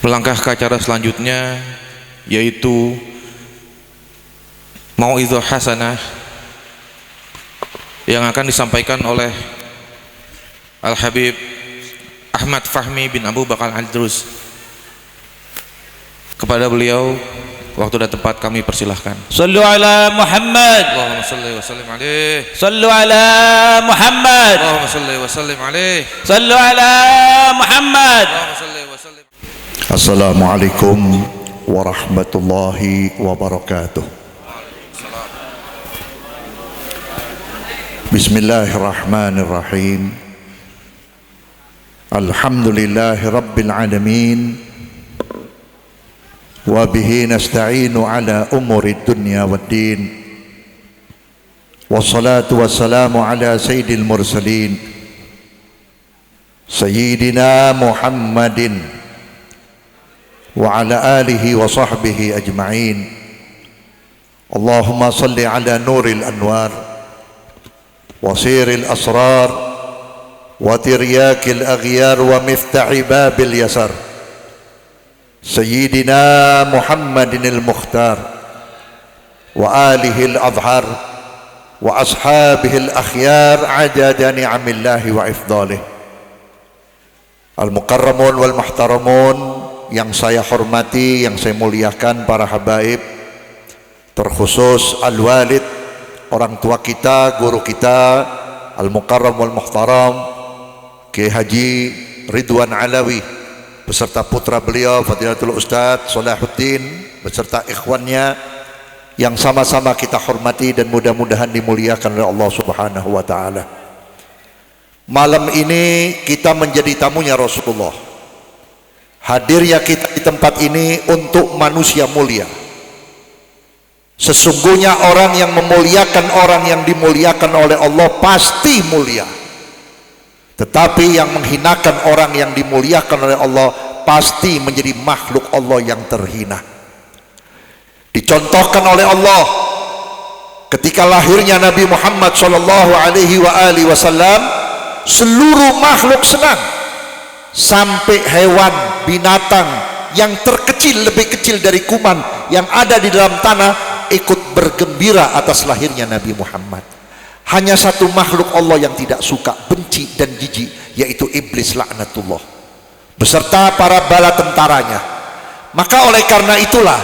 Melangkah ke acara selanjutnya, yaitu Mau'izah Hasanah yang akan disampaikan oleh Al-Habib Ahmad Fahmi bin Abu Bakar Al-Drus. Kepada beliau, waktu dan tempat kami persilahkan. Sallu ala Muhammad. Allahumma salli wa sallim alaih. Sallu ala Muhammad. Allahumma salli wa sallim alaih. Sallu ala Muhammad. Allahumma salli wa sallim. Assalamualaikum warahmatullahi wabarakatuh. Bismillahirrahmanirrahim. Alhamdulillahi rabbil alamin. Wa bihi nasta'inu ala umuri dunya waddin. Wassalatu wassalamu ala sayyidil mursalin Sayyidina Muhammadin wa ala alihi wa sahbihi ajma'in. Allahumma salli ala nuril anwar wa siril asrar wa tiryakil aghyar wa miftahi babil yasar Sayyidina Muhammadin al-Mukhtar wa alihi al-adhar wa ashabihi al-akhyar adada ni'amillahi wa ifdalih. Al-mukarramun wal-muhtaramun yang saya hormati, yang saya muliakan, para habaib, terkhusus al-walid, orang tua kita, guru kita, al-mukarram wal-muhtaram Kiai Haji Ridwan Alawi beserta putra beliau Fadilatul Ustadz Salahuddin beserta ikhwannya yang sama-sama kita hormati dan mudah-mudahan dimuliakan oleh Allah Subhanahu wa taala. Malam ini kita menjadi tamunya Rasulullah. Hadirnya kita di tempat ini untuk manusia mulia. Sesungguhnya orang yang memuliakan orang yang dimuliakan oleh Allah pasti mulia. Tetapi yang menghinakan orang yang dimuliakan oleh Allah pasti menjadi makhluk Allah yang terhina. Dicontohkan oleh Allah ketika lahirnya Nabi Muhammad sallallahu alaihi wasallam, seluruh makhluk senang. Sampai hewan, binatang yang terkecil, lebih kecil dari kuman yang ada di dalam tanah ikut bergembira atas lahirnya Nabi Muhammad. Hanya satu makhluk Allah yang tidak suka, benci dan jijik, yaitu iblis laknatullah beserta para bala tentaranya. Maka oleh karena itulah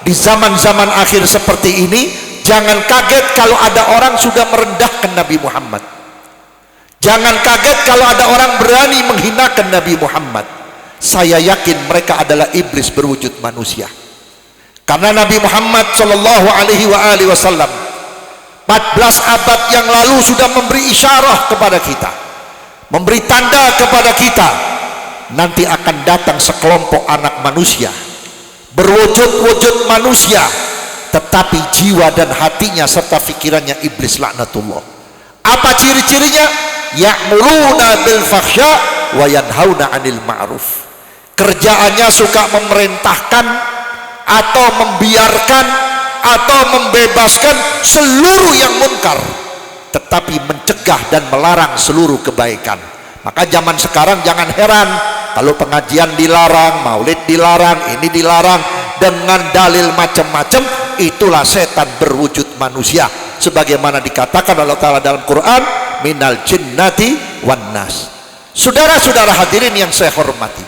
di zaman-zaman akhir seperti ini, jangan kaget kalau ada orang sudah merendahkan Nabi Muhammad. Jangan kaget kalau ada orang berani menghinakan Nabi Muhammad. Saya yakin mereka adalah iblis berwujud manusia. Karena Nabi Muhammad sallallahu alaihi wasallam 14 abad yang lalu sudah memberi isyarah kepada kita, memberi tanda kepada kita, nanti akan datang sekelompok anak manusia berwujud-wujud manusia, tetapi jiwa dan hatinya serta pikirannya iblis laknatullah. Apa ciri-cirinya? Ya'muruna bil fahsya wa yanhauna 'anil ma'ruf. Kerjaannya suka memerintahkan atau membiarkan atau membebaskan seluruh yang munkar, tetapi mencegah dan melarang seluruh kebaikan. Maka zaman sekarang jangan heran kalau pengajian dilarang, maulid dilarang, ini dilarang dengan dalil macam-macam. Itulah setan berwujud manusia, sebagaimana dikatakan Allah Ta'ala dalam Quran, minal jinnati wan nas. Saudara-saudara hadirin yang saya hormati,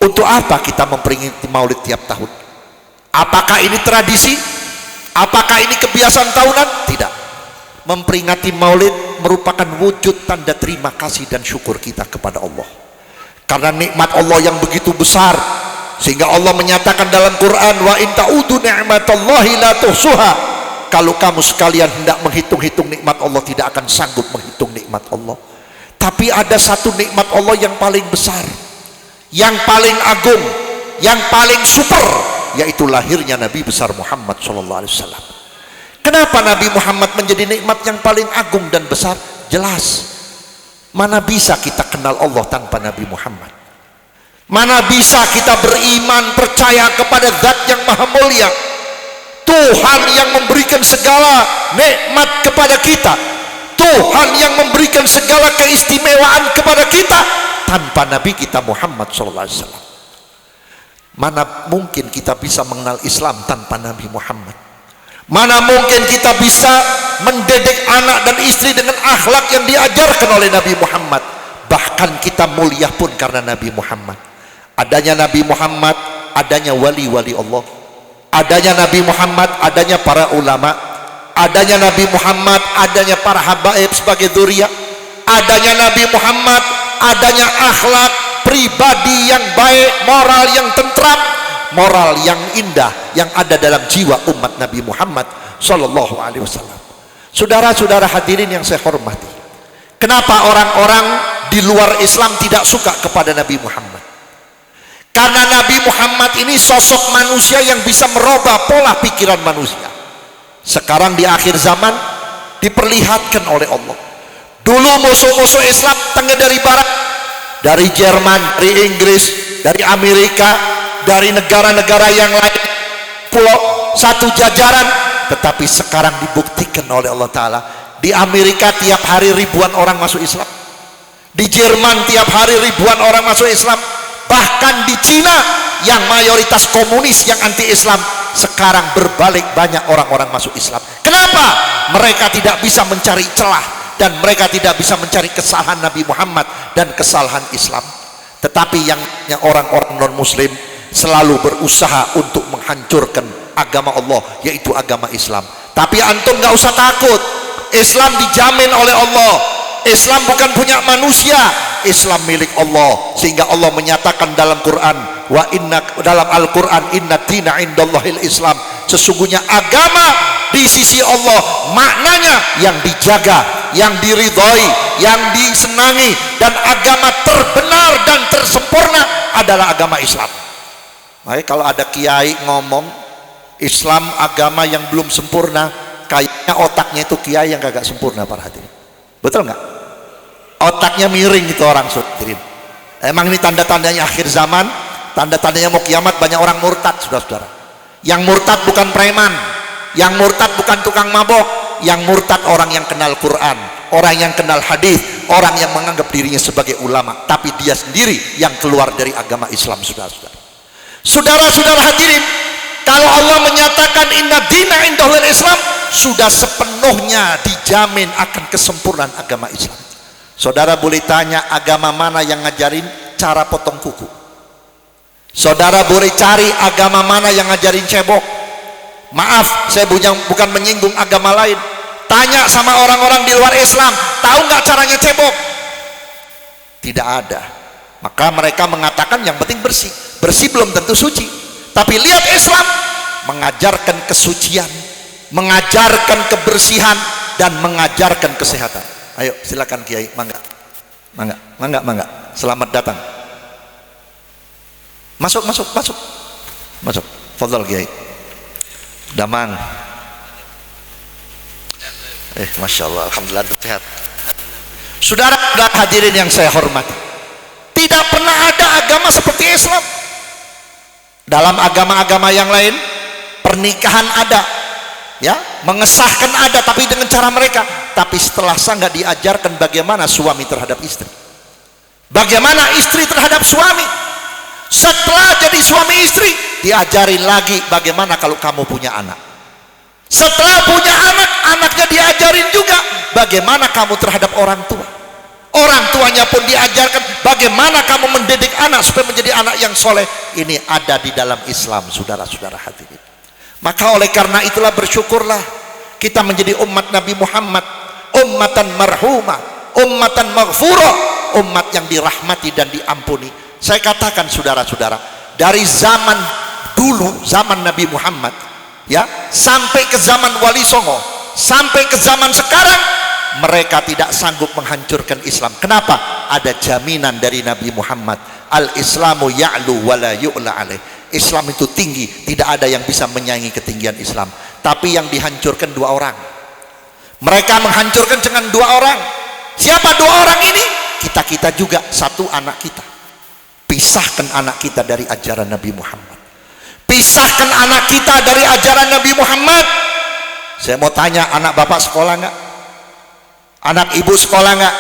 untuk apa kita memperingati maulid tiap tahun? Apakah ini tradisi? Apakah ini kebiasaan tahunan? Tidak. Memperingati maulid merupakan wujud tanda terima kasih dan syukur kita kepada Allah karena nikmat Allah yang begitu besar, sehingga Allah menyatakan dalam Quran, wa in ta'udu ni'matallahi la tuhsuha. Kalau kamu sekalian hendak menghitung-hitung nikmat Allah, tidak akan sanggup menghitung nikmat Allah. Tapi ada satu nikmat Allah yang paling besar, yang paling agung, yang paling super, yaitu lahirnya Nabi besar Muhammad SAW. Kenapa Nabi Muhammad menjadi nikmat yang paling agung dan besar? Jelas, mana bisa kita kenal Allah tanpa Nabi Muhammad? Mana bisa kita beriman, percaya kepada zat yang maha mulia, Tuhan yang memberikan segala nikmat kepada kita, Tuhan yang memberikan segala keistimewaan kepada kita tanpa Nabi kita Muhammad SAW. Mana mungkin kita bisa mengenal Islam tanpa Nabi Muhammad? Mana mungkin kita bisa mendidik anak dan istri dengan akhlak yang diajarkan oleh Nabi Muhammad? Bahkan kita mulia pun karena Nabi Muhammad. Adanya Nabi Muhammad, adanya wali-wali Allah. Adanya Nabi Muhammad, adanya para ulama. Adanya Nabi Muhammad, adanya para habaib sebagai dzurriyyah. Adanya Nabi Muhammad, adanya akhlak pribadi yang baik, moral yang tentram, moral yang indah yang ada dalam jiwa umat Nabi Muhammad sallallahu alaihi wasallam. Saudara-saudara hadirin yang saya hormati, kenapa orang-orang di luar Islam tidak suka kepada Nabi Muhammad? Karena Nabi Muhammad ini sosok manusia yang bisa merubah pola pikiran manusia. Sekarang di akhir zaman diperlihatkan oleh Allah. Dulu musuh-musuh Islam tengah dari barat, dari Jerman, dari Inggris, dari Amerika, dari negara-negara yang lain, pulau satu jajaran. Tetapi sekarang dibuktikan oleh Allah Ta'ala, di Amerika tiap hari ribuan orang masuk Islam, di Jerman tiap hari ribuan orang masuk Islam, bahkan di Cina yang mayoritas komunis yang anti-Islam, sekarang berbalik banyak orang-orang masuk Islam. Kenapa? Mereka tidak bisa mencari celah dan mereka tidak bisa mencari kesalahan Nabi Muhammad dan kesalahan Islam. Tetapi yang orang-orang non-muslim selalu berusaha untuk menghancurkan agama Allah, yaitu agama Islam. Tapi antum gak usah takut, Islam dijamin oleh Allah. Islam bukan punya manusia, Islam milik Allah. Sehingga Allah menyatakan dalam Quran, dalam Al-Quran, inna dina indallahil Islam, sesungguhnya agama di sisi Allah maknanya yang dijaga, yang diridhoi, yang disenangi, dan agama terbenar dan tersempurna adalah agama Islam. Makanya kalau ada kiai ngomong Islam agama yang belum sempurna, kayaknya otaknya itu kiai yang kagak sempurna, para hadirin. Betul nggak? Otaknya miring itu orang, hadirin. Emang ini tanda-tandanya akhir zaman, tanda-tandanya mau kiamat. Banyak orang murtad, saudara-saudara. Yang murtad bukan preman, yang murtad bukan tukang mabok, yang murtad orang yang kenal Quran, orang yang kenal hadis, orang yang menganggap dirinya sebagai ulama, tapi dia sendiri yang keluar dari agama Islam, saudara-saudara. Saudara-saudara hadirin, kalau Allah menyatakan inna dina indahul Islam, sudah sepenuhnya dijamin akan kesempurnaan agama Islam. Saudara boleh tanya, agama mana yang ngajarin cara potong kuku? Saudara boleh cari agama mana yang ngajarin cebok? Maaf, saya bukan menyinggung agama lain. Tanya sama orang-orang di luar Islam, tahu nggak caranya cebok? Tidak ada. Maka mereka mengatakan yang penting bersih. Bersih belum tentu suci. Tapi lihat Islam mengajarkan kesucian, mengajarkan kebersihan, dan mengajarkan kesehatan. Ayo silakan Kiai, mangga. Selamat datang. Masuk. Fadhal Kiai. Damang. Masya Allah, alhamdulillah sehat. Saudara hadirin yang saya hormati, tidak pernah ada agama seperti Islam. Dalam agama-agama yang lain pernikahan ada, ya, mengesahkan ada, tapi dengan cara mereka. Tapi setelah sah nggak diajarkan bagaimana suami terhadap istri, bagaimana istri terhadap suami. Setelah jadi suami istri, diajarin lagi bagaimana kalau kamu punya anak. Setelah punya anak, anaknya diajarin juga bagaimana kamu terhadap orang tua. Orang tuanya pun diajarkan bagaimana kamu mendidik anak supaya menjadi anak yang soleh. Ini ada di dalam Islam, saudara-saudara hadirin. Maka oleh karena itulah bersyukurlah kita menjadi umat Nabi Muhammad, ummatan marhumah, ummatan maghfurah, umat yang dirahmati dan diampuni. Saya katakan saudara-saudara, dari zaman dulu, zaman Nabi Muhammad, ya, sampai ke zaman Wali Songo, sampai ke zaman sekarang, mereka tidak sanggup menghancurkan Islam. Kenapa? Ada jaminan dari Nabi Muhammad, al-Islamu ya'lu wa la yu'la alaih. Islam itu tinggi, tidak ada yang bisa menyaingi ketinggian Islam. Tapi yang dihancurkan dua orang. Mereka menghancurkan dengan dua orang. Siapa dua orang ini? Kita juga, satu anak kita. Pisahkan anak kita dari ajaran Nabi Muhammad. Pisahkan anak kita dari ajaran Nabi Muhammad. Saya mau tanya, anak bapak sekolah nggak? Anak ibu sekolah nggak?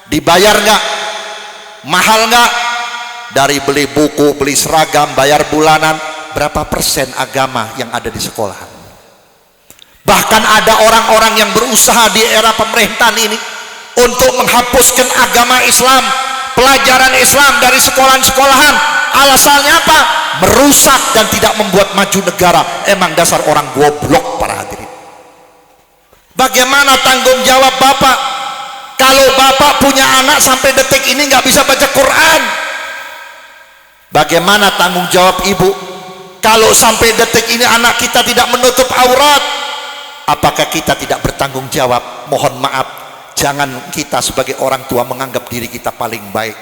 Dibayar nggak? Mahal nggak? dari beli buku, beli seragam, bayar bulanan, berapa persen agama yang ada di sekolahan? Bahkan ada orang-orang yang berusaha di era pemerintahan ini untuk menghapuskan agama Islam, pelajaran Islam dari sekolahan-sekolahan. Alasannya apa? Merusak dan tidak membuat maju negara. Emang dasar orang goblok para hadirin. Bagaimana tanggung jawab bapak kalau bapak punya anak sampai detik ini nggak bisa baca Quran? Bagaimana tanggung jawab ibu kalau sampai detik ini anak kita tidak menutup aurat? Apakah kita tidak bertanggung jawab? Mohon maaf, jangan kita sebagai orang tua menganggap diri kita paling baik.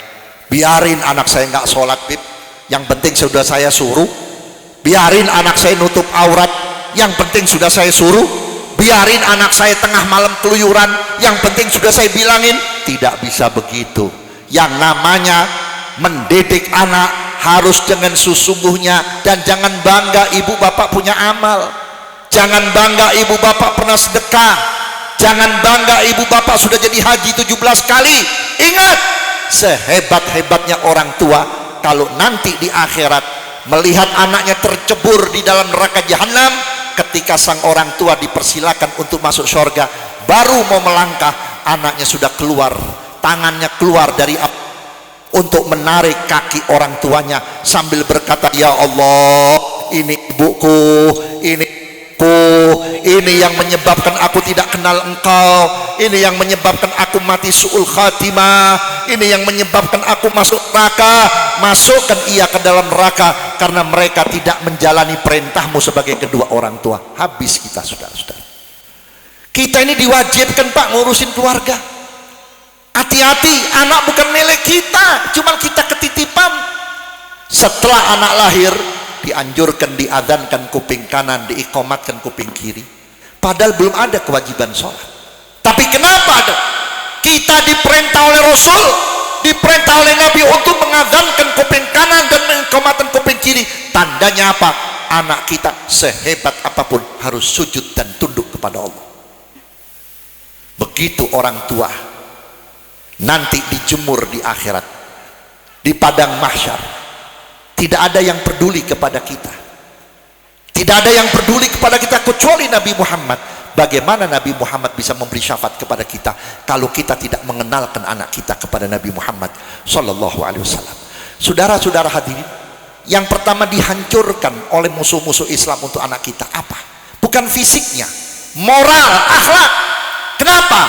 Biarin anak saya nggak sholat, Bib, yang penting sudah saya suruh. Biarin anak saya nutup aurat, yang penting sudah saya suruh. Biarin anak saya tengah malam keluyuran, yang penting sudah saya bilangin. Tidak bisa begitu. Yang namanya mendidik anak harus dengan sesungguhnya. Dan jangan bangga ibu bapak punya amal, jangan bangga ibu bapak pernah sedekah, jangan bangga ibu bapak sudah jadi haji 17 kali. Ingat, sehebat-hebatnya orang tua, kalau nanti di akhirat melihat anaknya tercebur di dalam neraka jahanam, ketika sang orang tua dipersilakan untuk masuk surga, baru mau melangkah, anaknya sudah keluar, tangannya keluar dari untuk menarik kaki orang tuanya sambil berkata, ya Allah, ini ibuku, ini yang menyebabkan aku tidak kenal engkau, ini yang menyebabkan aku mati su'ul khatimah, ini yang menyebabkan aku masuk neraka. Masukkan ia ke dalam neraka karena mereka tidak menjalani perintahmu sebagai kedua orang tua. Habis kita, saudara-saudara. Kita ini diwajibkan Pak ngurusin keluarga. Hati-hati, anak bukan milik kita, cuma kita ketitipan. Setelah anak lahir, dianjurkan diadzankan kuping kanan, diiqamatkan kuping kiri, padahal belum ada kewajiban sholat. Tapi kenapa ada? Kita diperintah oleh Rasul, diperintah oleh Nabi untuk mengadzankan kuping kanan dan mengiqamatkan kuping kiri. Tandanya apa? Anak kita sehebat apapun harus sujud dan tunduk kepada Allah. Begitu orang tua nanti dijemur di akhirat, di padang mahsyar, tidak ada yang peduli kepada kita, tidak ada yang peduli kepada kita kecuali Nabi Muhammad. Bagaimana Nabi Muhammad bisa memberi syafaat kepada kita kalau kita tidak mengenalkan anak kita kepada Nabi Muhammad Sallallahu Alaihi Wasallam? Saudara-saudara hadirin, yang pertama dihancurkan oleh musuh-musuh Islam untuk anak kita apa? Bukan fisiknya, moral, akhlak. Kenapa?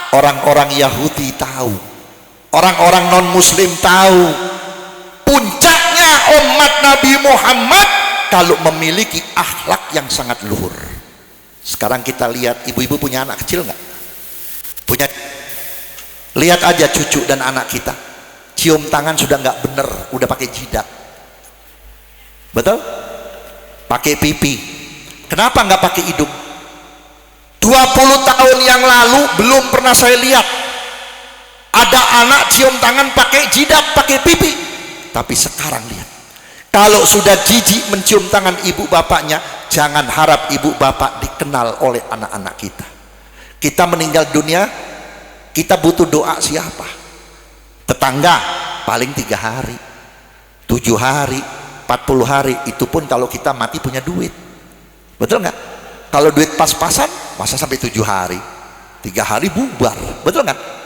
Orang-orang Yahudi tahu, orang-orang non-Muslim tahu, puncaknya umat Nabi Muhammad kalau memiliki akhlak yang sangat luhur. Sekarang kita lihat, ibu-ibu punya anak kecil nggak? Punya. Lihat aja cucu dan anak kita, cium tangan sudah nggak bener, udah pakai jidat. Betul? Pakai pipi. Kenapa nggak pakai hidung? 20 tahun yang lalu belum pernah saya lihat ada anak cium tangan pakai jidat, pakai pipi. Tapi sekarang lihat, kalau sudah jijik mencium tangan ibu bapaknya, jangan harap ibu bapak dikenal oleh anak-anak kita. Kita meninggal dunia, kita butuh doa siapa? Tetangga paling 3 hari, 7 hari, 40 hari. Itu pun kalau kita mati punya duit. Betul nggak? Kalau duit pas-pasan, masa sampai 7 hari, 3 hari bubar. Betul nggak?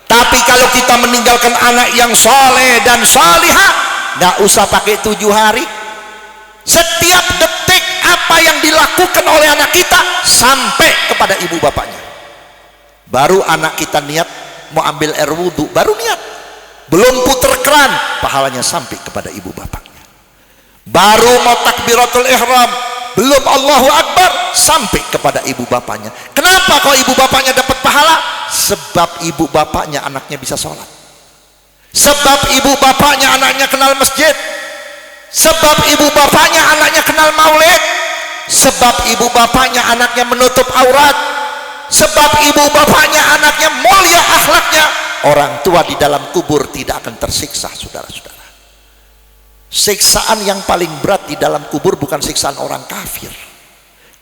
Tapi kalau kita meninggalkan anak yang soleh dan salihah, nggak usah pakai 7 hari. Setiap detik apa yang dilakukan oleh anak kita sampai kepada ibu bapaknya. Baru anak kita niat mau ambil air wudhu, baru niat, belum puter keran, pahalanya sampai kepada ibu bapaknya. Baru mau takbiratul ihram, belum Allahu Akbar, sampai kepada ibu bapaknya. Kenapa kok ibu bapaknya dapat pahala? Sebab ibu bapaknya anaknya bisa sholat, sebab ibu bapaknya anaknya kenal masjid, sebab ibu bapaknya anaknya kenal maulid, sebab ibu bapaknya anaknya menutup aurat, sebab ibu bapaknya anaknya mulia akhlaknya. Orang tua di dalam kubur tidak akan tersiksa, saudara-saudara. Siksaan yang paling berat di dalam kubur bukan siksaan orang kafir.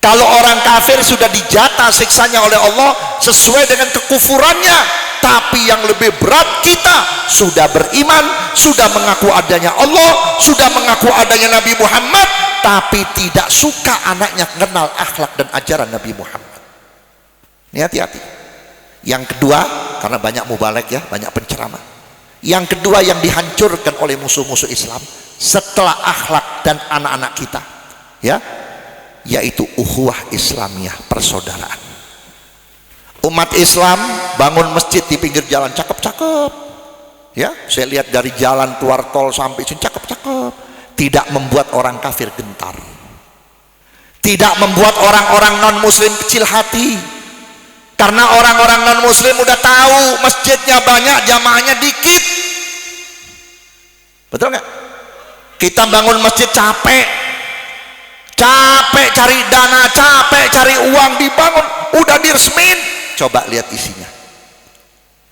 Kalau orang kafir sudah dijatah siksanya oleh Allah sesuai dengan kekufurannya, Tapi yang lebih berat, kita sudah beriman, sudah mengaku adanya Allah, sudah mengaku adanya Nabi Muhammad, tapi tidak suka anaknya kenal akhlak dan ajaran Nabi Muhammad. Ini hati-hati. Yang kedua, karena banyak mubalek ya, banyak penceramah. Yang kedua yang dihancurkan oleh musuh-musuh Islam setelah akhlak dan anak-anak kita, ya, yaitu ukhuwah Islamiyah, persaudaraan. Umat Islam bangun masjid di pinggir jalan, cakep-cakep, ya, saya lihat dari jalan keluar tol sampai sini cakep-cakep. Tidak membuat orang kafir gentar, tidak membuat orang-orang non muslim kecil hati, karena orang-orang non muslim udah tahu masjidnya banyak, jamaahnya dikit. Betul nggak? Kita bangun masjid capek cari dana, capek cari uang, dibangun udah diresmin. Coba lihat isinya.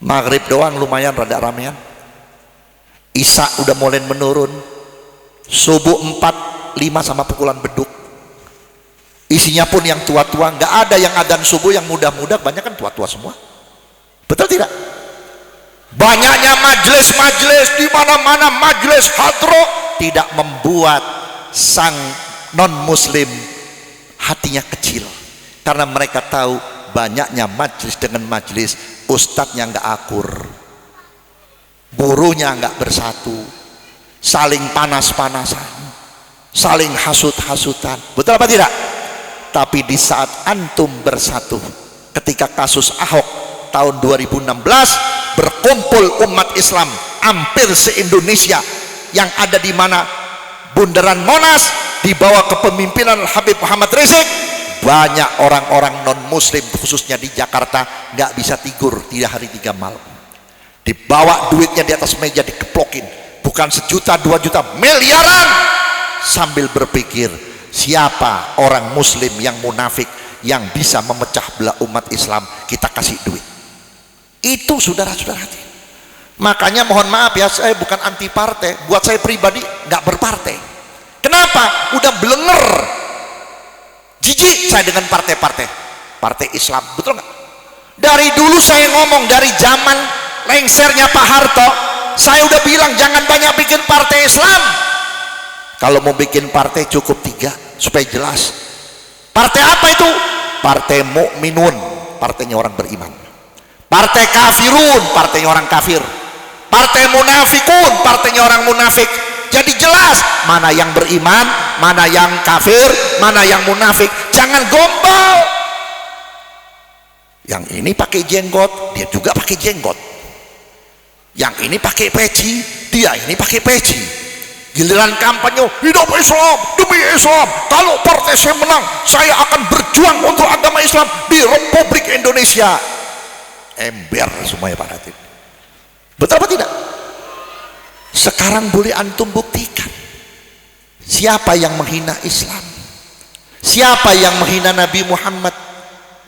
Maghrib doang lumayan rada ramean, Isya udah mulai menurun, subuh 4, 5 sama pukulan beduk. Isinya pun yang tua-tua, nggak ada yang adzan subuh yang muda-muda, banyak kan tua-tua semua. Betul tidak? Banyaknya majelis-majelis, di mana-mana majelis hadro, tidak membuat sang non muslim hatinya kecil, karena mereka tahu banyaknya majelis dengan majelis, ustadznya nggak akur, burunya nggak bersatu, saling panas-panasan, saling hasut-hasutan. Betul apa tidak? Tapi di saat antum bersatu, ketika kasus Ahok tahun 2016, berkumpul umat Islam hampir se-Indonesia yang ada di mana bundaran Monas di bawah kepemimpinan Habib Muhammad Rizik, banyak orang-orang non muslim khususnya di Jakarta nggak bisa tidur 3 hari 3 malam. Dibawa duitnya di atas meja, dikeplokin, bukan 1 juta 2 juta, miliaran, sambil berpikir siapa orang muslim yang munafik yang bisa memecah belah umat Islam, kita kasih duit. Itu saudara-saudara hati. Makanya mohon maaf ya, saya bukan anti partai, buat saya pribadi nggak berpartai. Kenapa? Udah blenger, jijik saya dengan partai Islam. Betul nggak? Dari dulu saya ngomong, dari zaman lengsernya Pak Harto, saya udah bilang jangan banyak bikin partai Islam. Kalau mau bikin partai cukup 3 supaya jelas. Partai apa itu? Partai Mukminun, partainya orang beriman. Partai Kafirun, partainya orang kafir. Partai Munafikun, partainya orang munafik. Jadi jelas mana yang beriman, mana yang kafir, mana yang munafik. Jangan gombal. Yang ini pakai jenggot, dia juga pakai jenggot. Yang ini pakai peci, dia ini pakai peci. Giliran kampanye, hidup Islam, demi Islam, kalau partai saya menang, saya akan berjuang untuk agama Islam di Republik Indonesia. Ember semuanya Pak Ratib. Betul apa tidak? Sekarang boleh antum buktikan siapa yang menghina Islam, siapa yang menghina Nabi Muhammad,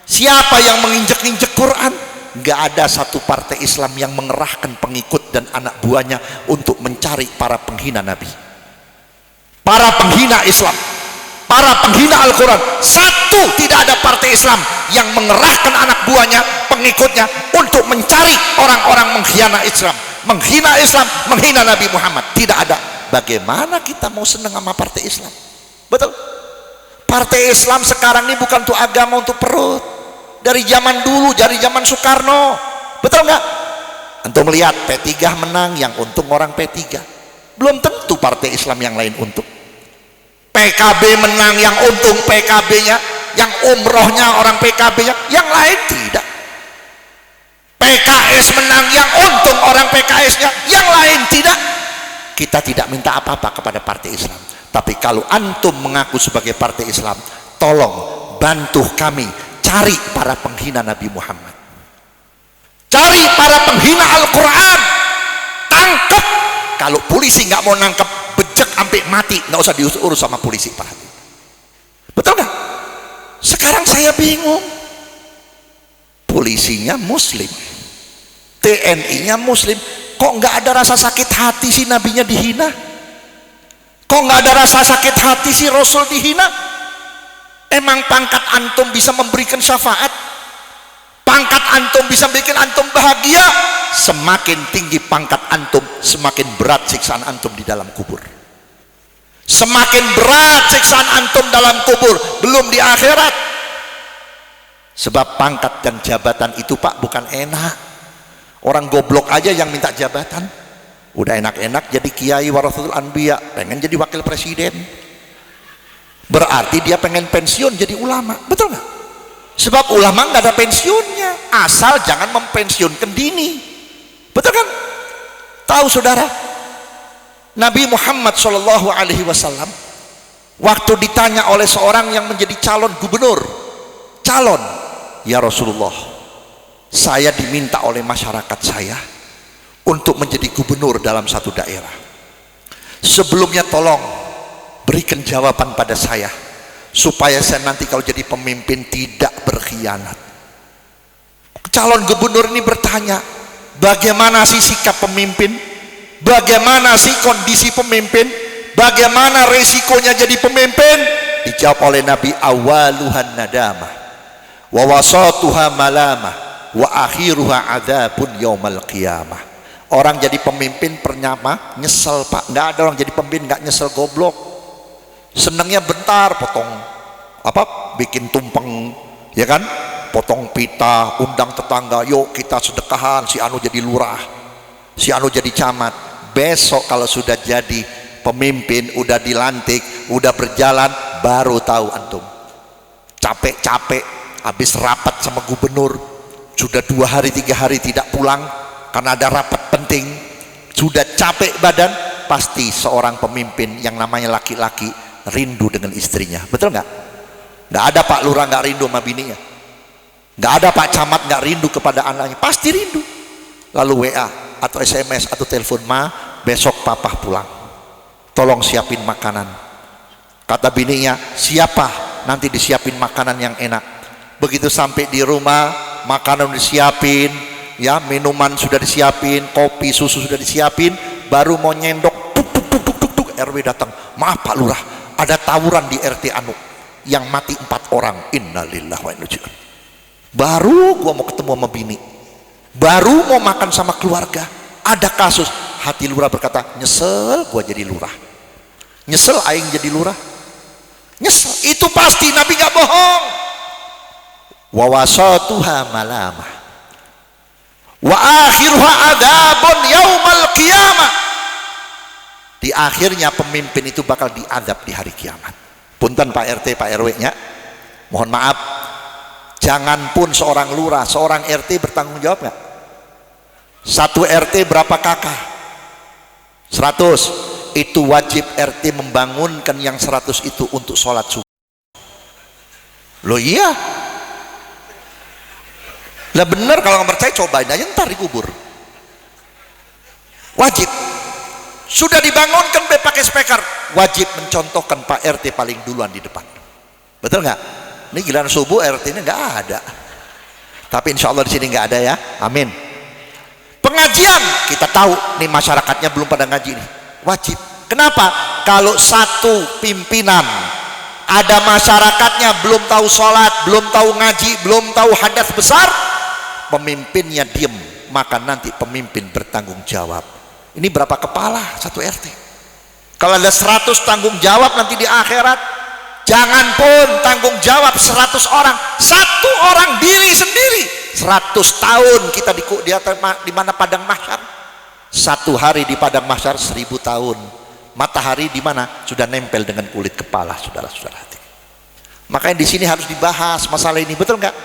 siapa yang menginjek-injek Quran. Nggak ada satu partai Islam yang mengerahkan pengikut dan anak buahnya untuk mencari para penghina Nabi, para penghina Islam, para penghina Al-Quran. Satu, tidak ada partai Islam yang mengerahkan anak buahnya, pengikutnya untuk mencari orang-orang mengkhianat Islam, menghina Islam, menghina Nabi Muhammad. Tidak ada. Bagaimana kita mau senang sama partai Islam? Betul? Partai Islam sekarang ini bukan untuk agama, untuk perut. Dari zaman dulu, dari zaman Soekarno. Betul nggak? Antum melihat P3 menang, yang untung orang P3. Belum tentu partai Islam yang lain untung. PKB menang, yang untung PKB-nya, yang umrohnya orang PKB-nya, yang lain tidak. PKS menang, yang untung orang PKS-nya, yang lain tidak. Kita tidak minta apa-apa kepada partai Islam, tapi kalau antum mengaku sebagai partai Islam, tolong bantu kami cari para penghina Nabi Muhammad, cari para penghina Al-Quran, tangkap. Kalau polisi nggak mau nangkep, bejek sampai mati, nggak usah diurus sama polisi Pak. Betul nggak? Sekarang saya bingung, polisinya muslim, TNI-nya muslim, kok nggak ada rasa sakit hati sih nabinya dihina? Kok nggak ada rasa sakit hati sih Rasul dihina? Emang pangkat antum bisa memberikan syafaat? Pangkat antum bisa bikin antum bahagia? bahagia, semakin tinggi pangkat antum, semakin berat siksaan antum di dalam kubur. Semakin berat siksaan antum dalam kubur, belum di akhirat. Sebab pangkat dan jabatan itu Pak bukan enak. Orang goblok aja yang minta jabatan. Udah enak-enak jadi kiai warasatul anbiya, pengen jadi wakil presiden. Berarti dia pengen pensiun jadi ulama, betul nggak? Sebab ulama nggak ada pensiunnya, asal jangan mempensiunkan dini, betul kan? Tahu saudara, Nabi Muhammad SAW waktu ditanya oleh seorang yang menjadi calon gubernur, ya Rasulullah, saya diminta oleh masyarakat saya untuk menjadi gubernur dalam satu daerah. Sebelumnya tolong berikan jawaban pada saya supaya saya nanti kalau jadi pemimpin tidak berkhianat. Calon gubernur ini bertanya, bagaimana sih sikap pemimpin? Bagaimana sih kondisi pemimpin? Bagaimana resikonya jadi pemimpin? Dijawab oleh Nabi, awaluhan nadamah wa wasatuha malamah wa akhiruha adzabun yaumal qiyamah. Orang jadi pemimpin pertama nyesel Pak. Nggak ada orang jadi pemimpin nggak nyesel, goblok. Senangnya bentar, potong bikin tumpeng, ya kan, potong pita, undang tetangga, yuk kita sedekahan, si anu jadi lurah, si anu jadi camat. Besok kalau sudah jadi pemimpin, udah dilantik, udah berjalan, baru tahu antum capek-capek habis rapat sama gubernur, sudah 2 hari 3 hari tidak pulang karena ada rapat penting, sudah capek badan. Pasti seorang pemimpin yang namanya laki-laki rindu dengan istrinya, betul nggak? Nggak ada Pak Lurah nggak rindu sama bininya, nggak ada Pak Camat nggak rindu kepada anaknya, pasti rindu. Lalu WA atau SMS atau telepon, besok papa pulang, tolong siapin makanan. Kata bininya, siapa? Nanti disiapin makanan yang enak. Begitu sampai di rumah, makanan disiapin, ya, minuman sudah disiapin, kopi, susu sudah disiapin, baru mau nyendok, tuk, RW datang, maaf Pak Lurah, ada tawuran di RT anu yang mati 4 orang. Innalillahi wa inna ilaihi raji'un. Baru gua mau ketemu sama bini, baru mau makan sama keluarga, ada kasus. Hati lurah berkata, nyesel gua jadi lurah, nyesel aing jadi lurah, nyesel. Itu pasti, Nabi gak bohong. Wa wasatuha malamah wa akhiruha adzabun yaumal qiyamah. Di akhirnya pemimpin itu bakal diazab di hari kiamat. Punten Pak RT, Pak RW nya, mohon maaf, jangan pun seorang lurah, seorang RT bertanggung jawab nggak? Satu RT berapa kakak? 100. Itu wajib RT membangunkan yang 100 itu untuk sholat subuh. Loh iya, lah bener. Kalau nggak percaya cobain aja ntar dikubur. Wajib. Sudah dibangunkan pakai speaker, wajib mencontohkan Pak RT paling duluan di depan, betul nggak? Ini giliran subuh RT ini nggak ada, tapi insya Allah di sini nggak ada ya, amin. Pengajian kita tahu nih masyarakatnya belum pada ngaji nih, wajib. Kenapa? Kalau satu pimpinan ada masyarakatnya belum tahu sholat, belum tahu ngaji, belum tahu hadas besar, pemimpinnya diem, maka nanti pemimpin bertanggung jawab. Ini berapa kepala satu RT? Kalau ada 100 tanggung jawab nanti di akhirat. Jangan pun tanggung jawab 100 orang, 1 orang diri sendiri. 100 tahun kita di mana padang mahsyar. 1 hari di padang mahsyar 1000 tahun. Matahari di mana? Sudah nempel dengan kulit kepala, saudara-saudara hati. Makanya di sini harus dibahas masalah ini, betul nggak?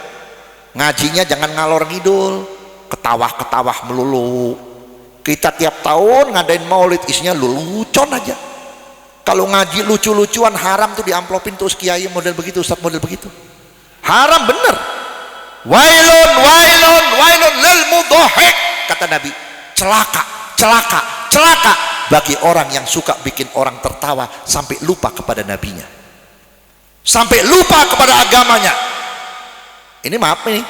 Ngajinya jangan ngalor ngidul, ketawa-ketawa melulu. Kita tiap tahun ngadain maulid isinya lucuan aja. Kalau ngaji lucu-lucuan haram tuh diamplopin terus kiai model begitu, ustadz model begitu. Haram bener. Wailun, wailun, wailun lil mudhahik, kata Nabi. Celaka, celaka, celaka bagi orang yang suka bikin orang tertawa sampai lupa kepada nabinya, sampai lupa kepada agamanya. Ini maaf nih,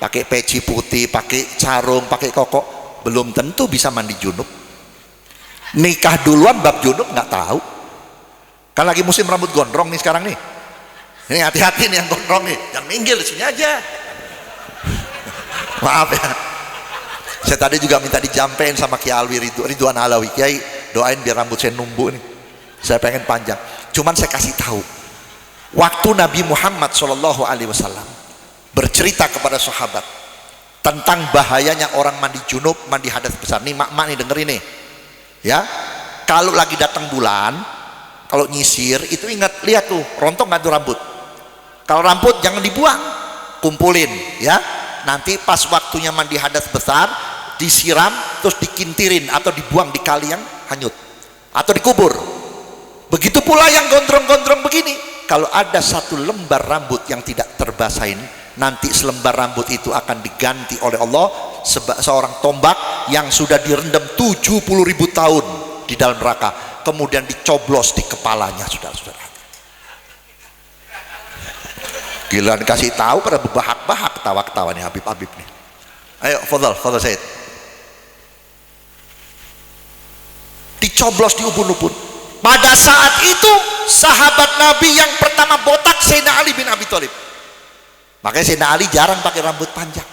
pakai peci putih, pakai sarung, pakai koko, belum tentu bisa mandi junub. Nikah duluan bab junub nggak tahu. Kan lagi musim rambut gondrong nih sekarang nih. Ini hati-hati nih yang gondrong nih, jangan minggir di sini aja. Maaf ya. Saya tadi juga minta dijampein sama Kiai Alwi Ridwan Alawi, Kiai doain biar rambut saya numbuk nih, saya pengen panjang. Cuman saya kasih tahu, waktu Nabi Muhammad SAW bercerita kepada sahabat tentang bahayanya orang mandi junub, mandi hadas besar. Nih mak nih dengerin nih ya, kalau lagi datang bulan, kalau nyisir itu ingat, lihat tuh rontok nggak tuh rambut. Kalau rambut jangan dibuang, kumpulin ya, nanti pas waktunya mandi hadas besar disiram terus dikintirin atau dibuang di kali yang hanyut atau dikubur. Begitu pula yang gondrong-gondrong begini, kalau ada satu lembar rambut yang tidak terbasahin, nanti selembar rambut itu akan diganti oleh Allah seorang tombak yang sudah direndam 70.000 tahun di dalam neraka, kemudian dicoblos di kepalanya. Saudara-saudara, giliran kasih tahu pada berbahak-bahak, ketawa-ketawa nih Habib nih. Ayo, fadhal Said. Dicoblos di ubun-ubun. Pada saat itu sahabat Nabi yang pertama botak Sayyidina Ali bin Abi Thalib. Makanya Sayyidina Ali jarang pakai rambut panjang.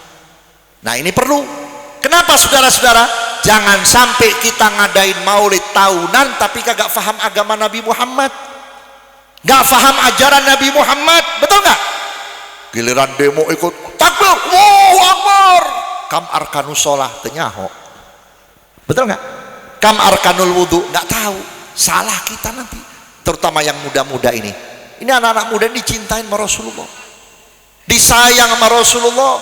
Nah ini perlu. Kenapa saudara-saudara? Jangan sampai kita ngadain maulid tahunan tapi kagak faham agama Nabi Muhammad, gak faham ajaran Nabi Muhammad, betul gak? Giliran demo ikut takbir, Allahu Akbar, kam arkanus sholah tenyaho, betul gak? Kam arkanul wudu, nggak tahu. Salah kita nanti, terutama yang muda-muda ini. Ini anak-anak muda ini dicintain sama Rasulullah, disayang sama Rasulullah.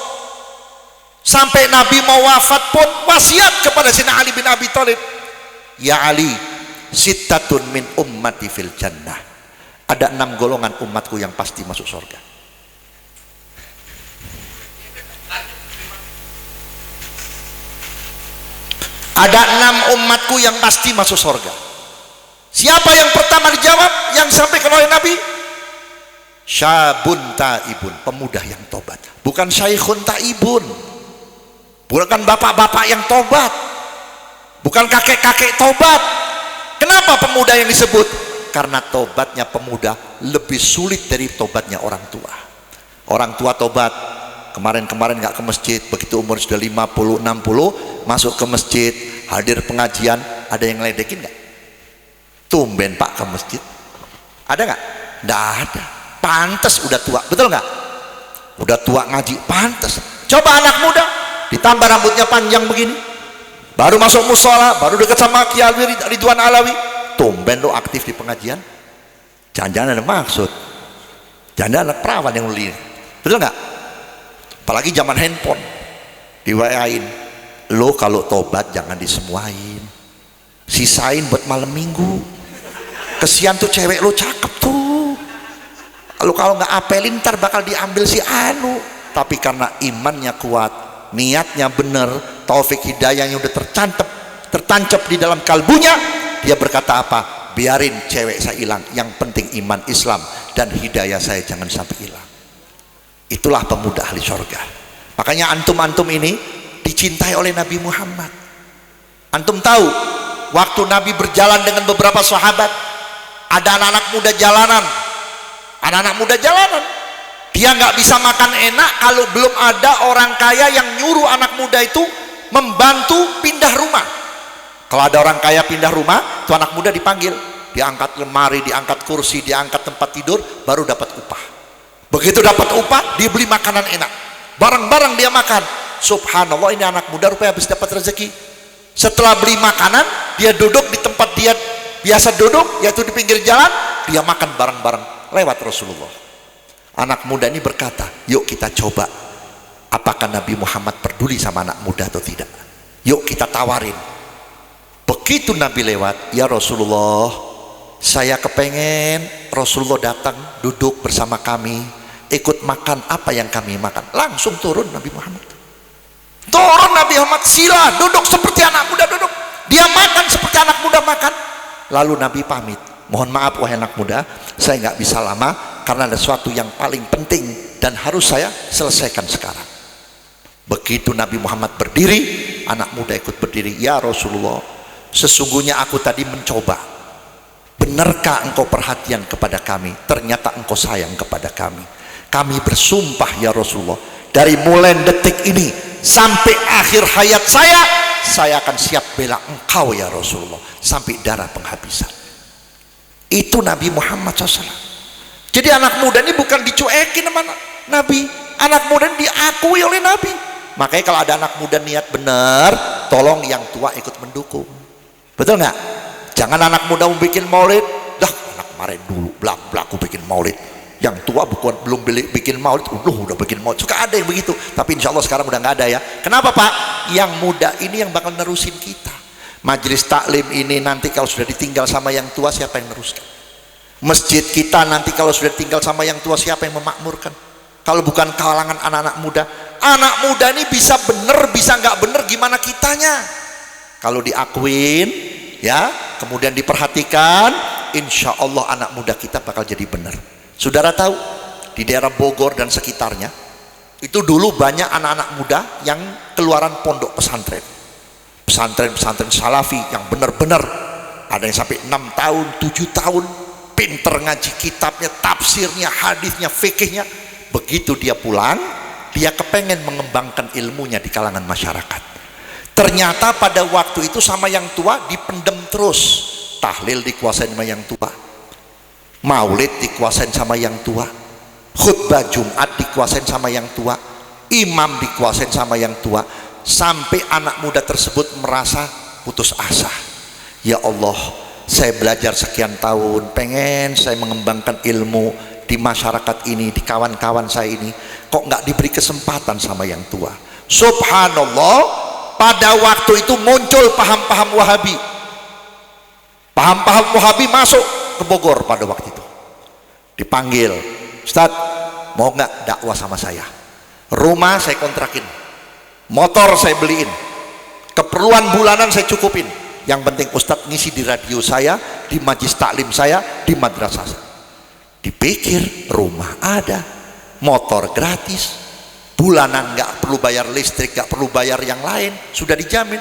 Sampai Nabi mau wafat pun wasiat kepada Sayyidina Ali bin Abi Thalib, ya Ali, sittatun min ummati fil jannah. Ada 6 golongan umatku yang pasti masuk surga. Ada 6 umatku yang pasti masuk surga. Siapa yang pertama dijawab, yang sampaikan oleh Nabi? Syabun taibun, pemuda yang tobat. Bukan syaikhun taibun, bukan bapak-bapak yang tobat, bukan kakek-kakek tobat. Kenapa pemuda yang disebut? Karena tobatnya pemuda lebih sulit dari tobatnya orang tua. Orang tua tobat kemarin-kemarin nggak ke masjid, begitu umur sudah 50, 60 masuk ke masjid, hadir pengajian, ada yang ngeledekin nggak? Tumben Pak ke masjid, ada nggak? Nggak ada. Pantes udah tua, betul nggak? Udah tua ngaji, pantes. Coba anak muda ditambah rambutnya panjang begini, baru masuk musola, baru dekat sama Kiai Alwi Ridwan Alawi, tumben lo aktif di pengajian. Jangan-jangan ada maksud, jangan anak perawan yang beli, betul nggak? Apalagi zaman handphone, di WA-in, lo kalau tobat jangan disemuain, sisain buat malam minggu. Kesian tuh cewek lo cakep tuh, lo kalau nggak apelin ntar bakal diambil si anu. Tapi karena imannya kuat, niatnya bener, taufik hidayahnya udah tertancap di dalam kalbunya, dia berkata apa? Biarin cewek saya hilang, yang penting iman Islam dan hidayah saya jangan sampai hilang. Itulah pemuda ahli surga. Makanya antum-antum ini dicintai oleh Nabi Muhammad. Antum tahu waktu Nabi berjalan dengan beberapa sahabat, ada anak-anak muda jalanan. Anak-anak muda jalanan, dia nggak bisa makan enak kalau belum ada orang kaya yang nyuruh anak muda itu membantu pindah rumah. Kalau ada orang kaya pindah rumah, tuh anak muda dipanggil, diangkat lemari, diangkat kursi, diangkat tempat tidur, baru dapat upah. Begitu dapat upah, dia beli makanan enak, barang-barang dia makan. Subhanallah, ini anak muda rupanya habis dapat rezeki. Setelah beli makanan, dia duduk di tempat dia biasa duduk, yaitu di pinggir jalan, dia makan barang-barang lewat Rasulullah. Anak muda ini berkata, yuk kita coba, apakah Nabi Muhammad peduli sama anak muda atau tidak? Yuk kita tawarin. Begitu Nabi lewat, ya Rasulullah, saya kepengen Rasulullah datang duduk bersama kami, ikut makan apa yang kami makan. Langsung turun Nabi Muhammad. Turun Nabi Muhammad, sila duduk seperti anak muda duduk. Dia makan seperti anak muda makan. Lalu Nabi pamit, mohon maaf wahai anak muda, saya nggak bisa lama karena ada sesuatu yang paling penting dan harus saya selesaikan sekarang. Begitu Nabi Muhammad berdiri, anak muda ikut berdiri. Ya Rasulullah, sesungguhnya aku tadi mencoba, benarkah engkau perhatian kepada kami? Ternyata engkau sayang kepada kami. Kami bersumpah ya Rasulullah, dari mulai detik ini sampai akhir hayat saya akan siap bela engkau ya Rasulullah sampai darah penghabisan. Itu Nabi Muhammad SAW. Jadi anak muda ini bukan dicuekin sama Nabi, anak muda ini diakui oleh Nabi. Makanya kalau ada anak muda niat benar, tolong yang tua ikut mendukung, betul nggak? Jangan anak muda mau bikin maulid, dah anak kemarin dulu belak-belaku bikin maulid, yang tua belum bikin maulid, udah bikin maulid. Suka ada yang begitu, tapi insya Allah sekarang udah nggak ada ya. Kenapa Pak? Yang muda ini yang bakal nerusin kita. Majelis taklim ini nanti kalau sudah ditinggal sama yang tua, siapa yang neruskan? Masjid kita nanti kalau sudah tinggal sama yang tua, siapa yang memakmurkan? Kalau bukan kalangan anak-anak muda. Anak muda ini bisa bener, bisa nggak bener, gimana kitanya? Kalau diakuin ya, kemudian diperhatikan, insya Allah anak muda kita bakal jadi bener. Saudara tahu di daerah Bogor dan sekitarnya itu dulu banyak anak-anak muda yang keluaran pondok pesantren, pesantren salafi yang bener-bener, ada yang sampai 6 tahun 7 tahun, pinter ngaji kitabnya, tafsirnya, hadisnya, fikihnya. Begitu dia pulang, dia kepengen mengembangkan ilmunya di kalangan masyarakat. Ternyata pada waktu itu sama yang tua dipendem terus. Tahlil dikuasain sama yang tua, maulid dikuasain sama yang tua, khutbah Jumat dikuasain sama yang tua, imam dikuasain sama yang tua, sampai anak muda tersebut merasa putus asa. Ya Allah, saya belajar sekian tahun, pengen saya mengembangkan ilmu di masyarakat ini, di kawan-kawan saya ini, kok nggak diberi kesempatan sama yang tua. Subhanallah, pada waktu itu muncul paham-paham Wahabi. Paham-paham Wahabi masuk ke Bogor pada waktu itu. Dipanggil, Ustaz, mau nggak dakwah sama saya? Rumah saya kontrakin, motor saya beliin, keperluan bulanan saya cukupin. Yang penting Ustaz ngisi di radio saya, di majlis taklim saya, di madrasah saya. Dipikir rumah ada, motor gratis, bulanan nggak perlu bayar listrik, nggak perlu bayar yang lain, sudah dijamin.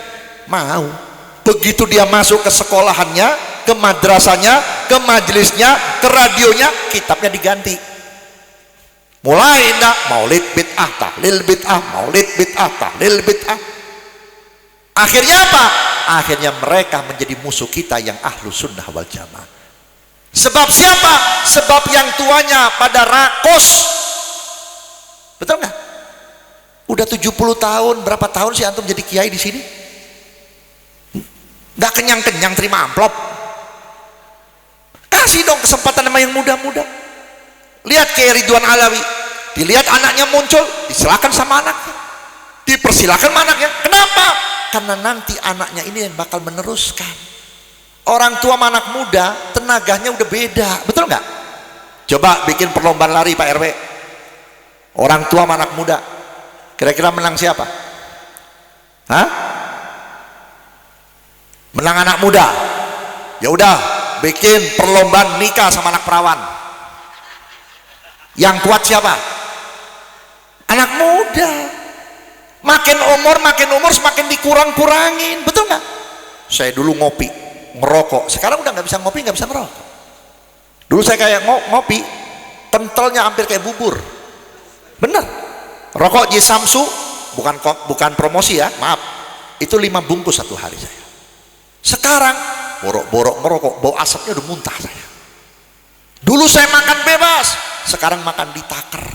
Mau. Begitu dia masuk ke sekolahannya, ke madrasahnya, ke majelisnya, ke radionya, kitabnya diganti. Mulai enggak maulid bid'ah, tahlil bid'ah, maulid bid'ah, tahlil bid'ah. Akhirnya apa? Akhirnya mereka menjadi musuh kita yang ahlu sunnah wal jamaah. Sebab siapa? Sebab yang tuanya pada rakus. Betul nggak? Udah 70 tahun, berapa tahun sih antum jadi kiai di sini? Nggak kenyang-kenyang terima amplop. Kasih dong kesempatan sama yang muda-muda. Lihat kayak Ridwan Alawi, dilihat anaknya muncul, disilakan sama anaknya, dipersilakan sama anaknya. Kenapa? Karena nanti anaknya ini yang bakal meneruskan. Orang tua sama anak muda tenaganya udah beda, betul nggak? Coba bikin perlombaan lari Pak RW, orang tua sama anak muda, kira-kira menang siapa? Hah? Menang anak muda. Ya udah, bikin perlombaan nikah sama anak perawan. Yang kuat siapa? Anak muda. Makin umur semakin dikurang-kurangin, betul nggak? Saya dulu ngopi, ngerokok, sekarang udah nggak bisa ngopi, nggak bisa ngerokok. Dulu saya kayak ngopi, kentalnya hampir kayak bubur, bener. Rokok Ji Samsu, bukan promosi ya, maaf, itu 5 bungkus satu hari saya. Sekarang borok-borok ngerokok, bau asapnya udah muntah saya. Dulu saya makan bebas, sekarang makan ditaker.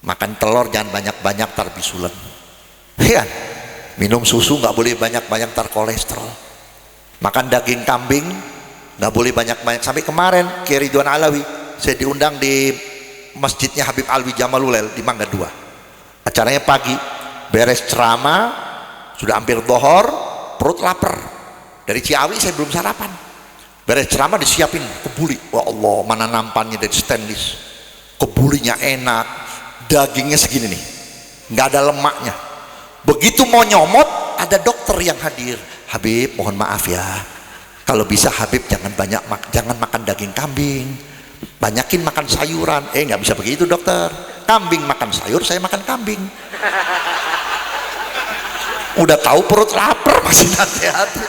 Makan telur jangan banyak-banyak tar bisulan, ya. Minum susu nggak boleh banyak-banyak tar kolesterol. Makan daging kambing nggak boleh banyak-banyak. Sampai kemarin Kiai Ridwan Alawi saya diundang di masjidnya Habib Alwi Jamalulel di Mangga 2. Acaranya pagi, beres ceramah sudah hampir dohor, perut lapar. Dari Ciawi saya belum sarapan. Beres ceramah disiapin kebuli. Wah Allah, mana nampannya dari stainless. Kebulinya enak, dagingnya segini nih, nggak ada lemaknya. Begitu mau nyomot, ada dokter yang hadir. Habib, mohon maaf ya, kalau bisa Habib jangan makan daging kambing, banyakin makan sayuran. Nggak bisa begitu dokter, kambing makan sayur, saya makan kambing. Udah tahu perut lapar masih hati-hati,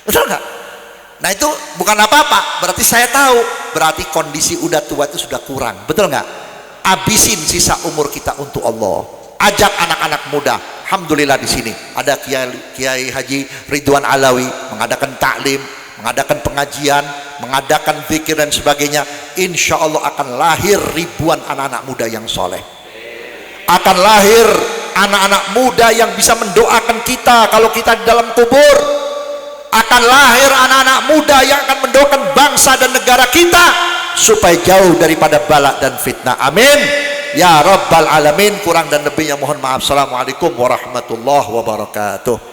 betul nggak? Nah itu bukan apa-apa, berarti saya tahu, berarti kondisi udah tua itu sudah kurang, betul nggak? Abisin sisa umur kita untuk Allah. ajak anak-anak muda. Alhamdulillah di sini ada Kiai Haji Ridwan Alawi mengadakan taklim, mengadakan pengajian, mengadakan zikir dan sebagainya. Insya Allah akan lahir ribuan anak-anak muda yang soleh. Akan lahir anak-anak muda yang bisa mendoakan kita kalau kita di dalam kubur. Akan lahir anak-anak muda yang akan mendoakan bangsa dan negara kita supaya jauh daripada bala dan fitnah. Amin ya rabbal alamin. Kurang dan lebihnya mohon maaf. Assalamualaikum warahmatullahi wabarakatuh.